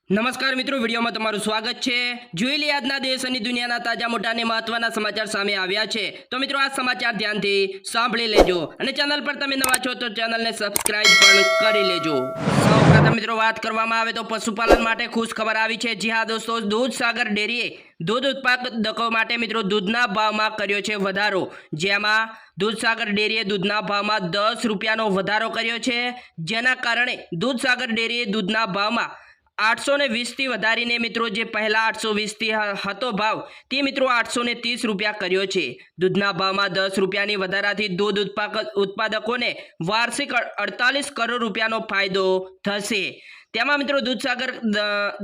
નમસ્કાર મિત્રો, વિડીયોમાં તમારું સ્વાગત છે। જોઈ લઈએ આજના દેશ અને દુનિયાના તાજા મોટા અને મહત્વના સમાચાર સામે આવ્યા છે। તો મિત્રો આ સમાચાર ધ્યાનથી સાંભળી લેજો અને ચેનલ પર તમે નવા છો તો ચેનલને સબસ્ક્રાઇબ પણ કરી લેજો। સૌપ્રથમ મિત્રો વાત કરવામાં આવે તો પશુપાલન માટે ખુશ ખબર આવી છે। જી હા દોસ્તો, દૂધસાગર ડેરીએ દૂધ ઉત્પાદકો માટે મિત્રો દૂધના ભાવમાં કર્યો છે વધારો। જેમાં દૂધસાગર ડેરીએ દૂધના ભાવમાં 10 રૂપિયાનો વધારો કર્યો છે, જેના કારણે દૂધસાગર ડેરીએ દૂધના ભાવમાં 820 થી વધારીને મિત્રો જે પહેલા 820 થી હતો ભાવ તે મિત્રો 830 રૂપિયા કર્યો છે। દૂધના ભાવમાં 10 રૂપિયાની વધારાથી દૂધ ઉત્પાદકોને વાર્ષિક 48 કરોડ રૂપિયાનો ફાયદો થશે। તેમાં મિત્રો દૂધસાગર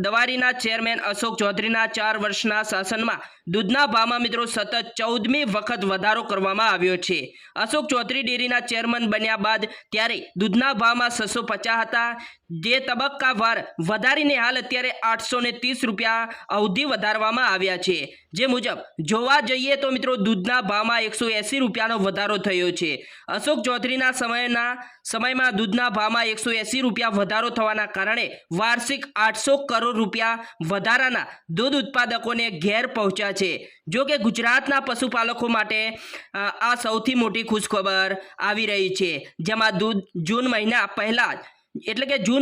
દવારીના ચેરમેન અશોક ચૌધરીના 4 વર્ષના શાસનમાં દૂધના ભાવમાં મિત્રો સતત 14મી વખત વધારો કરવામાં આવ્યો છે। અશોક ચૌધરી ડેરીના ચેરમેન બન્યા બાદ ત્યારે દૂધના ભાવમાં 650 હતા, જે તબક્કાવાર વધારીને હાલ અત્યારે 830 રૂપિયા અવધિ વધારવામાં આવ્યા છે। જે મુજબ જોવા જઈએ તો મિત્રો દૂધના ભાવમાં 180 રૂપિયાનો વધારો થયો છે। અશોક ચૌધરીના સમયમાં દૂધના ભાવમાં 180 રૂપિયા વધારો થવાના કારણે વાર્ષિક 800 કરોડ રૂપિયા વધારાના દૂધ ઉત્પાદકોને ઘેર પહોંચ્યા છે। જો કે ગુજરાતના પશુપાલકો માટે આ સૌથી મોટી ખુશખબર આવી રહી છે, જેમાં જૂન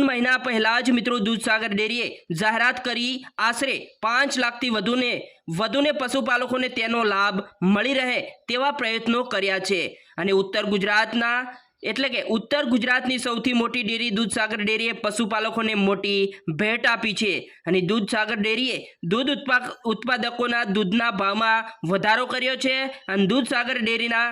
મહિના પહેલા જ મિત્રો દૂધસાગર ડેરીએ જાહેરાત કરી આશરે 5 લાખથી વધુને પશુપાલકોને તેનો લાભ મળી રહે તેવા પ્રયત્નો કર્યા છે। અને ઉત્તર ગુજરાતની સૌથી મોટી ડેરી દૂધસાગર ડેરીએ પશુપાલકોને મોટી ભેટ આપી છે। અને દૂધસાગર ડેરીએ દૂધ ઉત્પાદકોના દૂધના ભાવમાં વધારો કર્યો છે। અને દૂધસાગર ડેરીના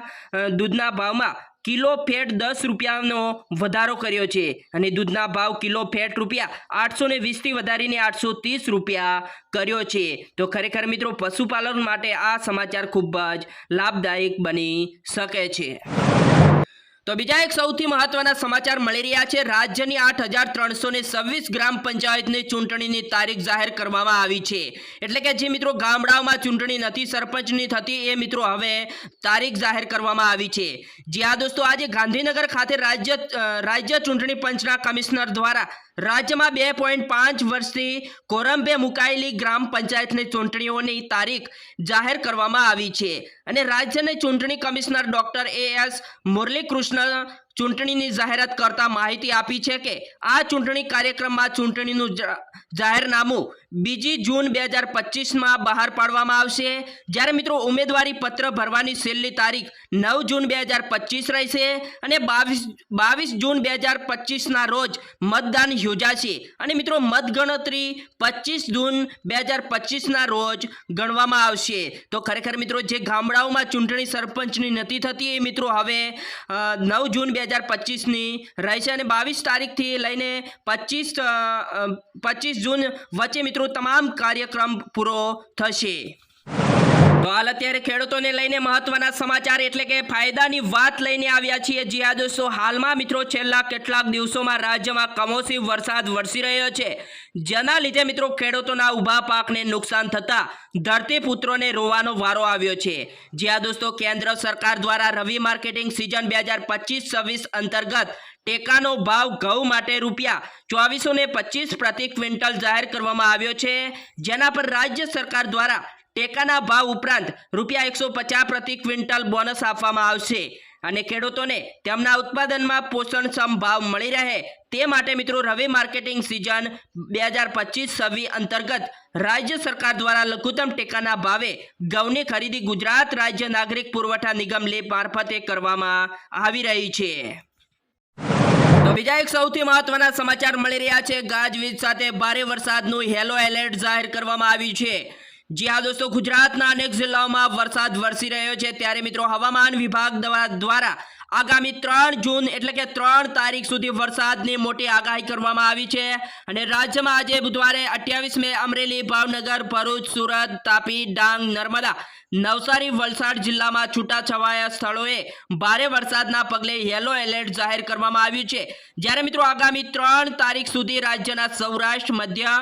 દૂધના ભાવમાં કિલો ફેટ 10 રૂપિયાનો વધારો કર્યો છે। અને દૂધના ભાવ કિલો ફેટ રૂપિયા 820 થી વધારીને 830 રૂપિયા કર્યો છે। તો ખરેખર મિત્રો પશુપાલન માટે આ સમાચાર ખૂબ જ લાભદાયક બની શકે છે। તો બીજા એક સૌથી મહત્વના સમાચાર મળી રહ્યા છે। રાજ્યની 8326 ગ્રામ પંચાયતની ચૂંટણીની તારીખ જાહેર કરવામાં આવી છે। એટલે કે જે મિત્રો ગામડાઓમાં ચૂંટણી નથી, સરપંચની થતી, એ મિત્રો હવે તારીખ જાહેર કરવામાં આવી છે। જ્યાં દોસ્તો આજે ગાંધીનગર ખાતે રાજ્ય ચૂંટણી પંચના કમિશનર દ્વારા રાજ્યમાં 2.5 વર્ષથી કોરંબે મુકાયેલી ગ્રામ પંચાયતની ચૂંટણીઓની તારીખ જાહેર કરવામાં આવી છે। અને રાજ્યના ચૂંટણી કમિશનર ડોક્ટર AS મુરલીકૃષ્ણ ચૂંટણીની જાહેરાત કરતા માહિતી આપી છે કે આ ચૂંટણી કાર્યક્રમમાં ચૂંટણીનું જાહેરનામું 2 જૂન 2025માં બહાર પાડવામાં આવશે। જ્યારે મિત્રો ઉમેદવારી પત્ર ભરવાની છેલ્લી તારીખ 9 જૂન 2025 રહેશે અને 22 જૂન 2025ના રોજ મતદાન યોજાશે। અને મિત્રો મતગણતરી 25 જૂન 2025ના રોજ ગણવામાં આવશે। તો ખરેખર મિત્રો જે ગામડાઓમાં ચૂંટણી સરપંચની નથી થતી એ મિત્રો હવે 9 જૂન 2025ની રહેશે અને 22 તારીખથી લઈને 25 જૂન વચ્ચે મિત્રો તમામ કાર્યક્રમ પૂરો થશે। તો હાલ અત્યારે ખેડૂતોને લઈને મહત્વના સમાચાર એટલે કે ફાયદાની વાત લઈને આવ્યા છીએ। જી હા દોસ્તો, હાલમાં મિત્રો છેલ્લા કેટલાક દિવસોમાં રાજ્યમાં કમોસમી વરસાદ વરસી રહ્યો છે, જેના લીધે મિત્રો ખેડૂતોના ઊભા પાકને નુકસાન થતા ધરતીપુત્રોને રોવાનો વારો આવ્યો છે। જી હા દોસ્તો, કેન્દ્ર સરકાર દ્વારા રવિ માર્કેટિંગ સિઝન 2025-26 અંતર્ગત ટેકાનો ભાવ ઘઉં માટે રૂપિયા 2425 પ્રતિ ક્વિન્ટલ જાહેર કરવામાં આવ્યો છે, જેના પર રાજ્ય સરકાર દ્વારા ટેકાના ભાવ ઉપરાંત રૂપિયા 150 પ્રતિ ક્વિન્ટલ બોનસ આપવામાં આવશે। અને ખેડૂતોને તેમના ઉત્પાદનમાં પોષણક્ષમ ભાવ મળી રહે તે માટે મિત્રો રવિ માર્કેટિંગ સિઝન 2025-26 અંતર્ગત રાજ્ય સરકાર દ્વારા લઘુત્તમ ટેકાના ભાવે ઘઉંની ખરીદી ગુજરાત રાજ્ય નાગરિક પુરવઠા નિગમ લે મારફતે કરવામાં આવી રહી છે। તો બીજા એક સૌથી મહત્વના સમાચાર મળી રહ્યા છે। ગાજવીજ સાથે ભારે વરસાદનું યલો એલર્ટ જાહેર કરવામાં આવ્યું છે। જી હા દોસ્તો, ગુજરાતના અનેક જિલ્લાઓમાં વરસાદ વરસી રહ્યો છે, ત્યારે મિત્રો હવામાન વિભાગ દ્વારા આગામી 3 જૂન એટલે કે 3 તારીખ સુધી વરસાદની મોટી આગાહી કરવામાં આવી છે। અને રાજ્યમાં આજે બુધવારે 28 મે અમરેલી, ભાવનગર, ભરૂચ, સુરત, તાપી, ડાંગ, નર્મદા, નવસારી, વલસાડ જિલ્લામાં છૂટાછવાયા સ્થળોએ ભારે વરસાદના પગલે યલો એલર્ટ જાહેર કરવામાં આવ્યું છે। જ્યારે મિત્રો આગામી 3 તારીખ સુધી રાજ્યના સૌરાષ્ટ્ર, મધ્ય,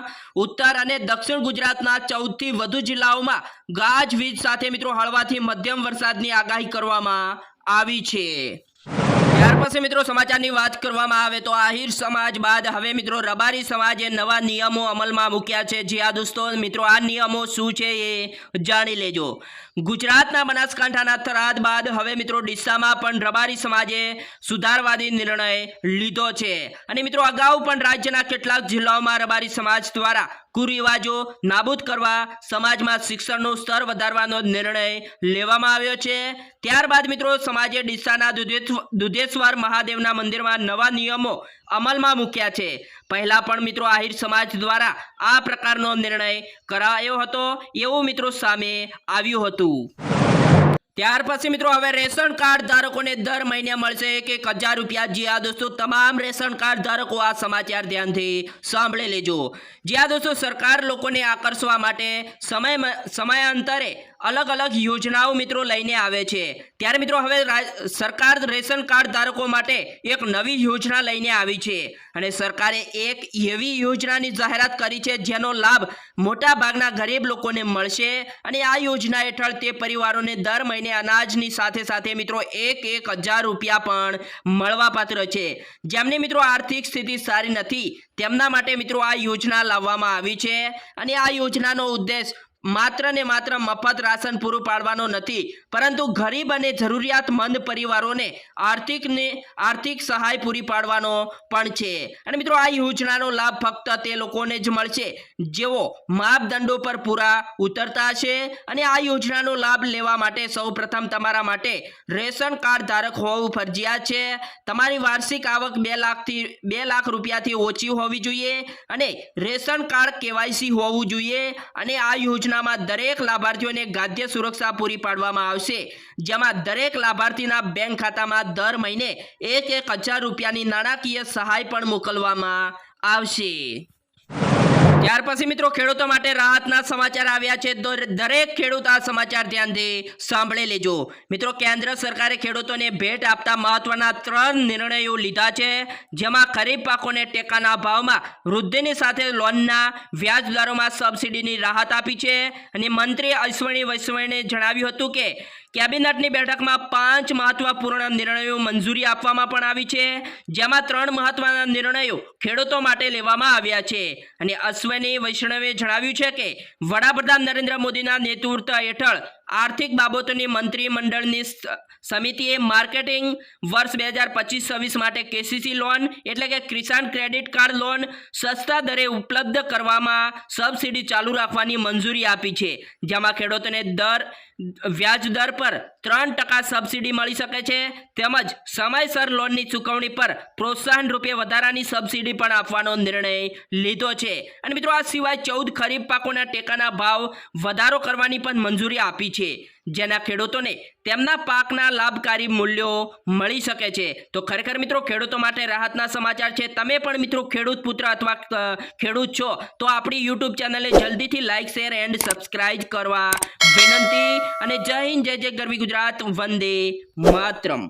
ઉત્તર અને દક્ષિણ ગુજરાતના 14 થી વધુ જિલ્લાઓમાં ગાજવીજ સાથે મિત્રો હળવાથી મધ્યમ વરસાદની આગાહી કરવામાં આવી છે। ત્યાર પછી મિત્રો સમાચારની વાત કરવામાં આવે તો આહિર સમાજ બાદ હવે મિત્રો રબારી સમાજે નવા નિયમો અમલમાં મૂક્યા છે. જી હા દોસ્તો, મિત્રો આ નિયમો શું છે એ જાણી લેજો. ગુજરાતના બનાસકાંઠાના થરાદ બાદ હવે મિત્રો ડીસામાં પણ રબારી સમાજે સુધારવાદી નિર્ણય લીધો છે. અને મિત્રો અગાઉ પણ રાજ્યના કેટલાક જિલ્લાઓમાં રબારી સમાજ દ્વારા કુરિવાજો નાબૂદ કરવા, સમાજમાં શિક્ષણનું સ્તર વધારવાનો નિર્ણય લેવામાં આવ્યો છે. ત્યારબાદ મિત્રો સમાજે ડીસાના દુધેશ્વર મહાદેવના મંદિરમાં નવા નિયમો અમલમાં મૂક્યા છે. પહેલા પણ મિત્રો આહિર સમાજ દ્વારા આ પ્રકારનો નિર્ણય કરાયો હતો એવું મિત્રો સામે આવ્યું હતું. ત્યાર પછી મિત્રો હવે રેશન કાર્ડ ધારકોને દર મહિને મળશે 1,000 રૂપિયા. જી હા દોસ્તો, તમામ રેશન કાર્ડ ધારકો આ સમાચાર ધ્યાનથી સાંભળી લેજો. જી હા દોસ્તો, સરકાર લોકોને આકર્ષવા માટે સમયાંતરે અલગ અલગ યોજનાઓ મિત્રો લઈને આવે છે. ત્યારે મિત્રો હવે સરકાર રેશન કાર્ડ ધારકો માટે એક નવી યોજના લઈને આવી છે. અને સરકારે એક એવી યોજનાની જાહેરાત કરી છે જેનો લાભ મોટા ભાગના ગરીબ લોકોને મળશે. અને આ યોજના હેઠળ તે પરિવારોને દર મહિને અનાજની સાથે સાથે મિત્રો 1,000 રૂપિયા પણ મળવાપાત્ર છે. જેમની મિત્રો આર્થિક સ્થિતિ સારી નથી તેમના માટે મિત્રો આ યોજના લાવવામાં આવી છે. અને આ યોજનાનો ઉદ્દેશ માત્ર ને માત્ર મફત રાશન પૂરું પાડવાનો નથી, પરંતુ ગરીબ અને જરૂરિયાતમંદ પરિવારોને આર્થિક સહાય પૂરી પાડવાનો પણ છે. અને મિત્રો આ યોજનાનો લાભ ફક્ત તે લોકોને જ મળશે જેઓ માપદંડો પર પૂરા ઉતરતા હશે. અને આ યોજનાનો લાભ લેવા માટે સૌપ્રથમ તમારા માટે રેશન કાર્ડ ધારક હોવું ફરજિયાત છે. તમારી વાર્ષિક આવક 2 લાખ રૂપિયાથી ઓછી હોવી જોઈએ અને રેશન કાર્ડ KYC હોવું જોઈએ. અને આ યોજના દરેક લાભાર્થીઓને ખાદ્ય સુરક્ષા પૂરી પાડવામાં આવશે, જેમાં દરેક લાભાર્થીના બેંક ખાતામાં દર મહિને 1,000 રૂપિયાની નાણાકીય સહાય પણ મોકલવામાં આવશે. ત્યાર પછી મિત્રો ખેડૂતો માટે રાહતના સમાચાર આવ્યા છે. દરેક ખેડૂત આ સમાચાર ધ્યાનથી સાંભળી લેજો. મિત્રો કેન્દ્ર સરકારે ખેડૂતોને ભેટ આપતા મહત્વના 3 નિર્ણયો લીધા છે, જેમાં ખરીફ પાકોને ટેકાના ભાવમાં વૃદ્ધિની સાથે લોનના વ્યાજ દરોમાં સબસિડીની રાહત આપી છે. અને મંત્રી અશ્વિની વૈષ્ણવે જણાવ્યું હતું કે કેબિનેટની બેઠકમાં 5 મહત્વપૂર્ણ નિર્ણયો મંજૂરી આપવામાં પણ આવી છે, જેમાં 3 મહત્વના નિર્ણયો ખેડૂતો માટે લેવામાં આવ્યા છે. અને અશ્વિની વૈષ્ણવે જણાવ્યું છે કે વડાપ્રધાન નરેન્દ્ર મોદીના નેતૃત્વ હેઠળ આર્થિક બાબતોની મંત્રીમંડળની સમિતિએ માર્કેટિંગ વર્ષ 2025-26 માટે KCC લોન એટલે કે કિસાન ક્રેડિટ કાર્ડ લોન સસ્તા દરે ઉપલબ્ધ કરવામાં સબસિડી ચાલુ રાખવાની મંજૂરી આપી છે, જેમાં ખેડૂતોને વ્યાજ દર પર 3% સબસિડી મળી શકે છે. તેમજ સમયસર લોનની ચૂકવણી પર પ્રોત્સાહન રૂપે વધારાની સબસિડી પણ આપવાનો નિર્ણય લીધો છે. અને મિત્રો આ સિવાય 14 ખરીફ પાકોના ટેકાના ભાવ વધારો કરવાની પણ મંજૂરી આપી છે, જેના ખેડૂતોને તેમના પાકના લાભકારી મૂલ્યો મળી શકે છે. તો ખરેખર મિત્રો ખેડૂતો માટે રાહતના સમાચાર છે. તમે પણ મિત્રો ખેડૂત પુત્ર અથવા ખેડૂત છો તો આપણી YouTube ચેનલને જલ્દીથી લાઇક, શેર એન્ડ સબસ્ક્રાઇબ કરવા વિનંતી. અને જય હિન્દ, જય ગરવી ગુજરાત, વંદે માતરમ.